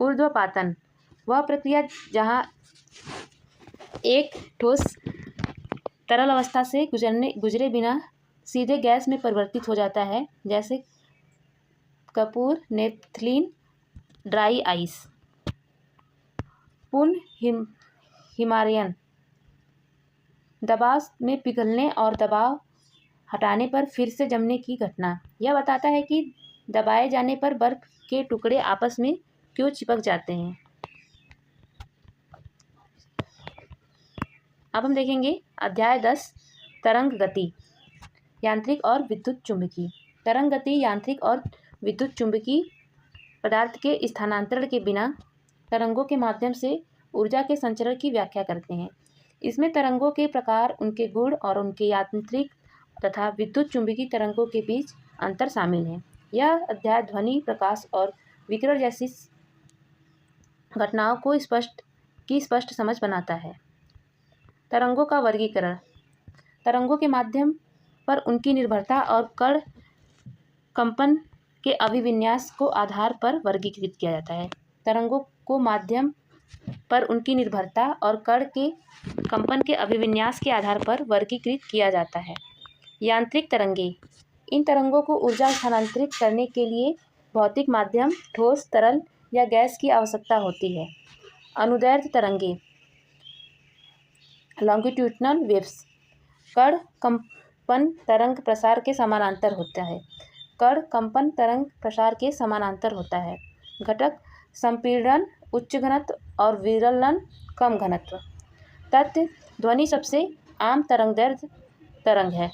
ऊर्ध्वपातन। वह प्रक्रिया जहाँ एक ठोस तरल अवस्था से गुजरे बिना सीधे गैस में परिवर्तित हो जाता है, जैसे कपूर, नेपथलीन, ड्राई आइस। पूर्ण हिमालयन दबाव में पिघलने और दबाव हटाने पर फिर से जमने की घटना। यह बताता है कि दबाए जाने पर बर्फ के टुकड़े आपस में क्यों चिपक जाते हैं। अब हम देखेंगे अध्याय 10 तरंग गति, यांत्रिक और विद्युत चुंबकीय। तरंग गति यांत्रिक और विद्युत चुंबकीय पदार्थ के स्थानांतरण के बिना तरंगों के माध्यम से ऊर्जा के संचरण की व्याख्या करते हैं। इसमें तरंगों के प्रकार, उनके गुण और उनके यांत्रिक तथा विद्युत चुंबकीय तरंगों के बीच अंतर शामिल है। यह अध्याय ध्वनि, प्रकाश और विकिरण जैसी घटनाओं को स्पष्ट समझ बनाता है। तरंगों का वर्गीकरण। तरंगों के माध्यम पर उनकी निर्भरता और कण कंपन के अभिविन्यास को आधार पर वर्गीकृत किया जाता है। तरंगों को माध्यम पर उनकी निर्भरता और कण के कंपन के अभिविन्यास के आधार पर वर्गीकृत किया जाता है। यांत्रिक तरंगे। इन तरंगों को ऊर्जा स्थानांतरित करने के लिए भौतिक माध्यम, ठोस, तरल या गैस की आवश्यकता होती है। अनुदैर्ध्य तरंगे, लॉन्गिट्यूडिनल वेव्स। कण कंपन तरंग प्रसार के समानांतर होता है। कण कंपन तरंग प्रसार के समानांतर होता है। घटक संपीड़न उच्च घनत्व और विरलन कम घनत्व। तथ्य ध्वनि सबसे आम तरंगदैर्ध्य तरंग है।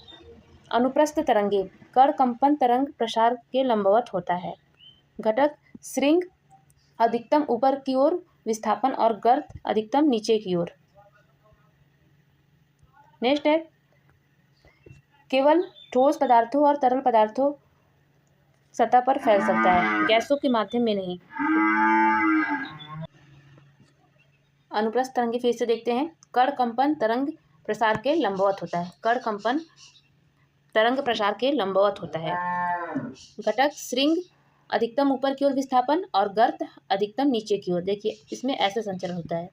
अनुप्रस्थ तरंगे। कण कंपन तरंग प्रसार के लंबवत होता है। घटक श्रृंग अधिकतम ऊपर की ओर विस्थापन और गर्त अधिकतम नीचे की ओर। नेक्स्ट है केवल ठोस पदार्थों और तरल पदार्थों सतह पर फैल सकता है, गैसों के माध्यम में नहीं। अनुप्रस्थ तरंगे फिर से देखते हैं। कण कंपन तरंग प्रसार के लंबवत होता है। कण कंपन तरंग प्रसार के लंबवत होता है। घटक श्रृंग अधिकतम ऊपर की ओर विस्थापन और गर्त अधिकतम नीचे की ओर। देखिए इसमें ऐसे संचरण होता है।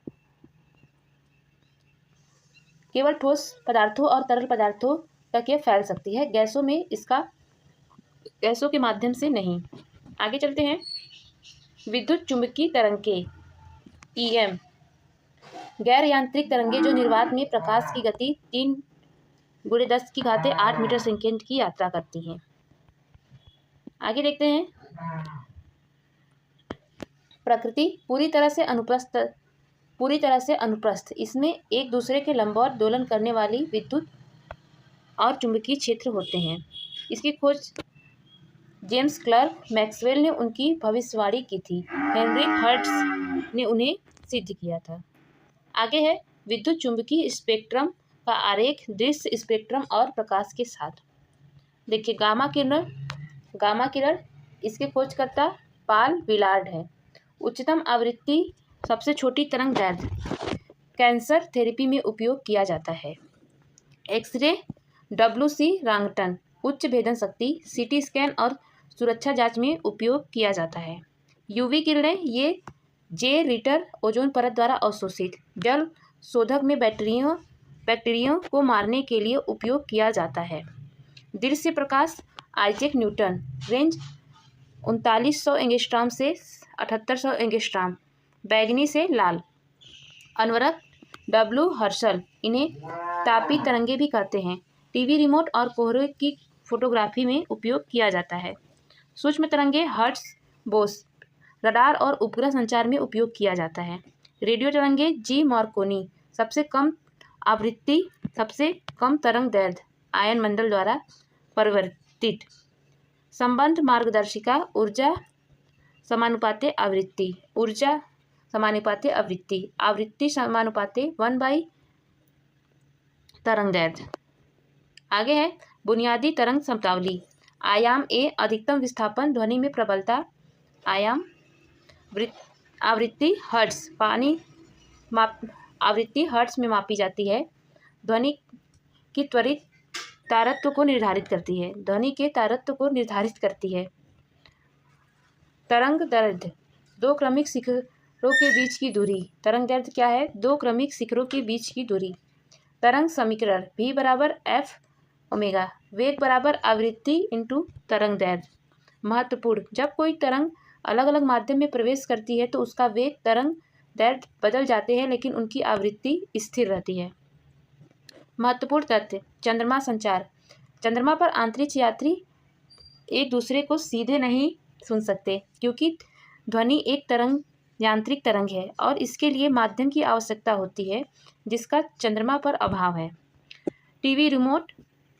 केवल ठोस पदार्थों और तरल पदार्थों तक ये फैल सकती है, गैसों के माध्यम से नहीं। आगे चलते हैं। विद्युत चुंबकीय तरंगे EM। गैर यांत्रिक तरंगे जो निर्वात में प्रकाश की गति 3×10⁸ मीटर सेकेंड की यात्रा करती हैं। आगे देखते हैं। प्रकृति पूरी तरह से अनुप्रस्थ। इसमें एक दूसरे के लंबवत दोलन करने वाली विद्युत और चुंबकीय क्षेत्र होते हैं। इसकी खोज जेम्स क्लर्क मैक्सवेल ने उनकी भविष्यवाणी की थी। हेनरी हर्ट्ज ने उन्हें सिद्ध किया था। आगे है विद्युत चुंबकीय स्पेक्ट्रम का आरेख, दृश्य स्पेक्ट्रम और प्रकाश के साथ। देखिए गामा किरण इसके खोजकर्ता पाल विलार्ड है। उच्चतम आवृत्ति सबसे छोटी तरंग दैर्ध्य कैंसर थेरेपी में उपयोग किया जाता है। एक्सरे WC रांगटन उच्च भेदन शक्ति, CT स्कैन और सुरक्षा जांच में उपयोग किया जाता है। UV किरणें ये जे रिटर ओजोन परत द्वारा अवशोषित जल शोधक में बैक्टीरियों को मारने के लिए उपयोग किया जाता है। दृश्य प्रकाश आइजैक न्यूटन रेंज 3900 एंगस्ट्रॉम से 7800 एंगस्ट्रॉम। बैगनी से लाल। अनवरत W हर्शल इन्हें तापी तरंगे भी कहते हैं। टीवी रिमोट और कोहरे की फोटोग्राफी में उपयोग किया जाता है। सूक्ष्म तरंगे हर्ट्ज बोस रडार और उपग्रह संचार में उपयोग किया जाता है। रेडियो तरंगे G मार्कोनी सबसे कम आवृत्ति सबसे कम तरंग दैर्ध्य आयन मंडल द्वारा परिवर्तित। संबंध मार्गदर्शिका ऊर्जा समानुपाते आवृत्ति, ऊर्जा समानुपाते आवृत्ति, आवृत्ति समानुपाते 1/, तरंग दैर्ध्य। आगे है बुनियादी तरंग शब्दावली। आयाम A अधिकतम विस्थापन, ध्वनि में प्रबलता। आयाम आवृत्ति हर्ट्ज आवृत्ति हर्ट्ज में मापी जाती है। ध्वनि की त्वरित तारत्व को निर्धारित करती है। ध्वनि के तारत्व को निर्धारित करती है। तरंग दैर्ध्य दो क्रमिक के बीच की दूरी। तरंग दैर्ध्य क्या है? दो क्रमिक शिखरों के बीच की दूरी। तरंग समीकरण v बराबर f ओमेगा। वेग बराबर आवृत्ति इंटू तरंग दैर्ध्य। महत्वपूर्ण, जब कोई तरंग अलग अलग माध्यम में प्रवेश करती है तो उसका वेग तरंग दैर्ध्य बदल जाते हैं, लेकिन उनकी आवृत्ति स्थिर रहती है। महत्वपूर्ण तथ्य, चंद्रमा संचार। चंद्रमा पर अंतरिक्ष यात्री एक दूसरे को सीधे नहीं सुन सकते, क्योंकि ध्वनि एक तरंग यांत्रिक तरंग है और इसके लिए माध्यम की आवश्यकता होती है, जिसका चंद्रमा पर अभाव है। टीवी रिमोट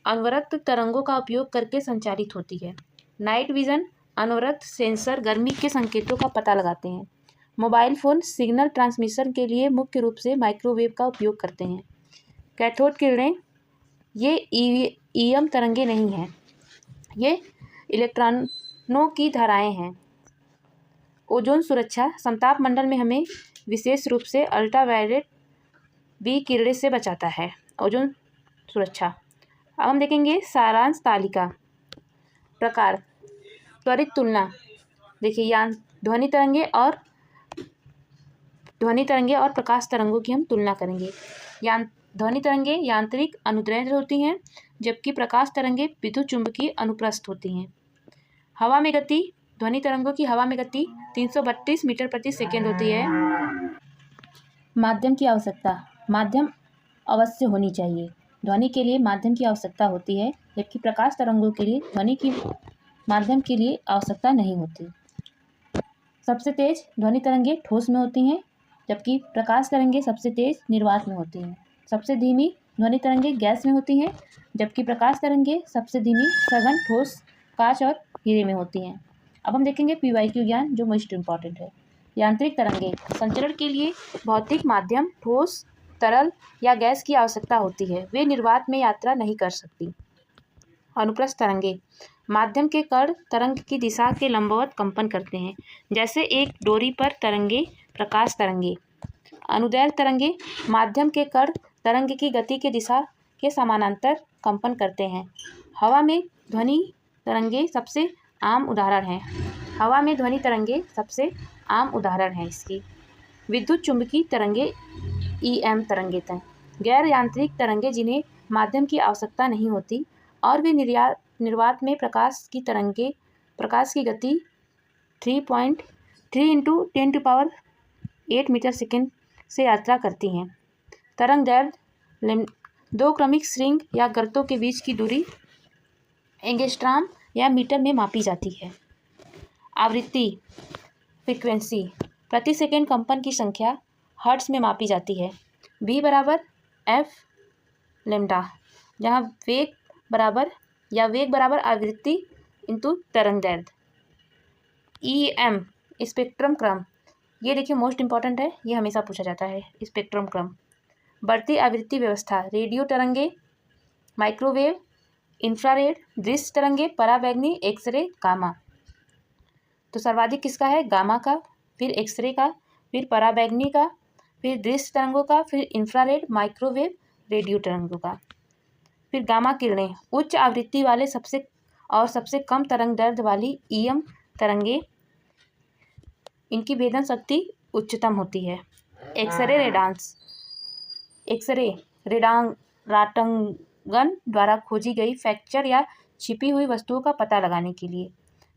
अनवरक्त तरंगों का उपयोग करके संचालित होती है। नाइट विजन अनवरक्त सेंसर गर्मी के संकेतों का पता लगाते हैं। मोबाइल फ़ोन सिग्नल ट्रांसमिशन के लिए मुख्य रूप से माइक्रोवेव का उपयोग करते हैं। कैथोड किरणें ये ईएम तरंगे नहीं हैं, ये इलेक्ट्रॉनों की धाराएं हैं। ओजोन सुरक्षा, समताप मंडल में हमें विशेष रूप से अल्ट्रावायलेट बी किरणें से बचाता है। ओजोन सुरक्षा। अब हम देखेंगे सारांश तालिका। प्रकार, त्वरित तुलना। देखिए, ध्वनि तरंगे और प्रकाश तरंगों की हम तुलना करेंगे। ध्वनि तरंगे यांत्रिक अनुदैर्ध्य होती हैं, जबकि प्रकाश तरंगे विद्युत चुंबकीय अनुप्रस्थ होती हैं। हवा में गति, ध्वनि तरंगों की हवा में गति 332 मीटर प्रति सेकेंड होती है। माध्यम की आवश्यकता, माध्यम अवश्य होनी चाहिए। ध्वनि के लिए माध्यम की आवश्यकता होती है, जबकि प्रकाश तरंगों के लिए ध्वनि की माध्यम के लिए आवश्यकता नहीं होती। सबसे तेज ध्वनि तरंगे ठोस में होती हैं, जबकि प्रकाश तरंगे सबसे तेज निर्वात में होती हैं। सबसे धीमी ध्वनि तरंगे गैस में होती हैं, जबकि प्रकाश तरंगे सबसे धीमी सघन ठोस, कांच और हीरे में होती हैं। अब हम देखेंगे PYQ ज्ञान, जो मोस्ट इम्पॉर्टेंट है। यांत्रिक तरंगे, संचरण के लिए भौतिक माध्यम ठोस, तरल या गैस की आवश्यकता होती है। वे निर्वात में यात्रा नहीं कर सकती। अनुप्रस्थ तरंगे, माध्यम के कण तरंग की दिशा के लंबवत कंपन करते हैं, जैसे एक डोरी पर तरंगे, प्रकाश तरंगे। अनुदैर्ध्य तरंगे, माध्यम के कण तरंग की गति के दिशा के समानांतर कंपन करते हैं। हवा में ध्वनि तरंगे सबसे आम उदाहरण हैं। हवा में ध्वनि तरंगे सबसे आम उदाहरण है इसकी। विद्युत चुंबकीय तरंगे EM तरंगे हैं। गैर यांत्रिक तरंगे जिन्हें माध्यम की आवश्यकता नहीं होती और वे निर्वात में प्रकाश की गति 3.3 × 10⁸ मीटर सेकेंड से यात्रा करती हैं। तरंग दैर्ध्य, दो क्रमिक श्रृंग या गर्तों के बीच की दूरी एंगस्ट्रॉम या मीटर में मापी जाती है। आवृत्ति, फ्रीक्वेंसी, प्रति सेकंड कंपन की संख्या हर्ट्ज में मापी जाती है। v बराबर f लैम्डा, जहाँ वेग बराबर आवृत्ति इंटू तरंग दैर्ध्य। EM स्पेक्ट्रम क्रम, ये देखिए मोस्ट इंपॉर्टेंट है, ये हमेशा पूछा जाता है। स्पेक्ट्रम क्रम, बढ़ती आवृत्ति व्यवस्था, रेडियो तरंगे, माइक्रोवेव, इंफ्रारेड, दृश्य तरंगे, पराबैंगनी, एक्सरे, गामा। तो सर्वाधिक किसका है? गामा का, फिर एक्सरे का, फिर पराबैंगनी का, फिर दृश्य तरंगों का, फिर इंफ्रारेड, माइक्रोवेव, रेडियो तरंगों का। फिर गामा किरणें, उच्च आवृत्ति वाले सबसे कम तरंग दैर्ध्य वाली EM तरंगे, इनकी भेदन शक्ति उच्चतम होती है। एक्सरे रेडांगन द्वारा खोजी गई फ्रैक्चर या छिपी हुई वस्तुओं का पता लगाने के लिए।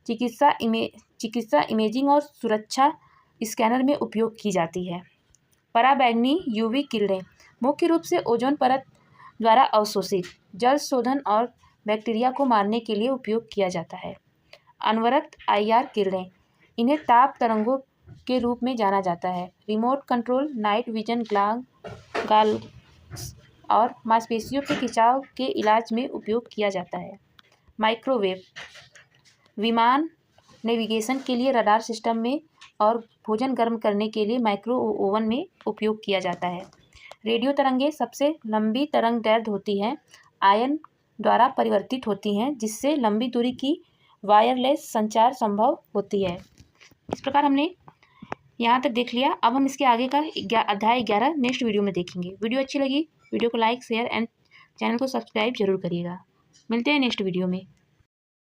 चिकित्सा इमेजिंग और सुरक्षा स्कैनर में उपयोग की जाती है। पराबैंगनी UV किरणें मुख्य रूप से ओजोन परत द्वारा अवशोषित जल शोधन और बैक्टीरिया को मारने के लिए उपयोग किया जाता है। अनवरक्त IR किरणें, इन्हें ताप तरंगों के रूप में जाना जाता है। Remote control night vision goggles और मांसपेशियों के खिंचाव के इलाज में उपयोग किया जाता है। माइक्रोवेव, विमान नेविगेशन के लिए रडार सिस्टम में और भोजन गर्म करने के लिए माइक्रो ओवन में उपयोग किया जाता है। रेडियो तरंगे सबसे लंबी तरंग दैर्ध्य होती हैं, आयन द्वारा परिवर्तित होती हैं, जिससे लंबी दूरी की वायरलेस संचार संभव होती है। इस प्रकार हमने यहाँ तक देख लिया। अब हम इसके आगे का अध्याय 11 नेक्स्ट वीडियो में देखेंगे। वीडियो अच्छी लगी वीडियो को लाइक शेयर एंड चैनल को सब्सक्राइब जरूर करिएगा। मिलते हैं नेक्स्ट वीडियो में।